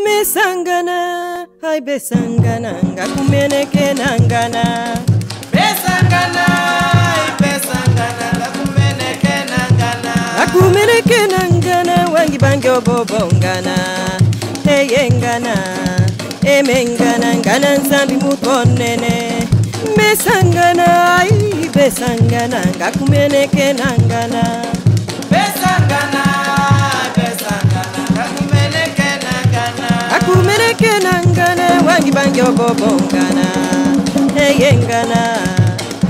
Mesangana, hai besangana, ngakumeneke nangana. Besangana, besangana, ngakumeneke nangana. Ngakumeneke nangana, wangi bangi obobongana. Heyengana, emengana, ngana nzambi mutonene. Mesangana, ai besangana, ngakumeneke nangana. Besangana, besangana, ngakumeneke nangana. Ngakumeneke nangana, wangi bangi obobongana. Heyengana,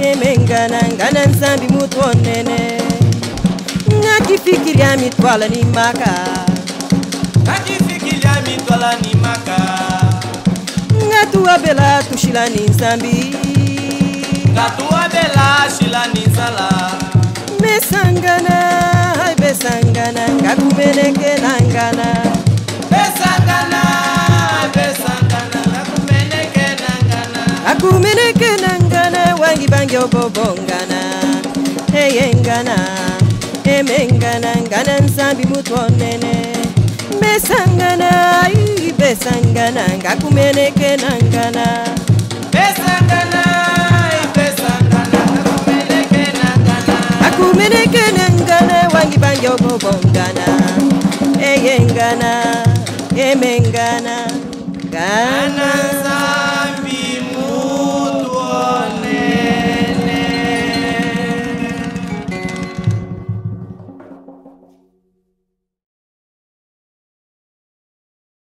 emengana, ngana nzambi mutonene. Ngakifikiria mitwala ni maka. Ngakifikiria mitwala ni maka. Ngatua bela tushila ni nzambi. Ngatua bela shila ni nzala. Mesangana, hai besangana, ngakumeneke nangana. Besangana, besangana, ngakumeneke nangana. Ngakumeneke nangana, wangi bangi obobongana. Heyengana, emengana, ngana nzambi mutonene. Mesangana, ai besangana, ngakumeneke nangana. Besangana, besangana, ngakumeneke nangana. Ngakumeneke nangana, wangi bangi obobongana. Eyengana, emengana, ngana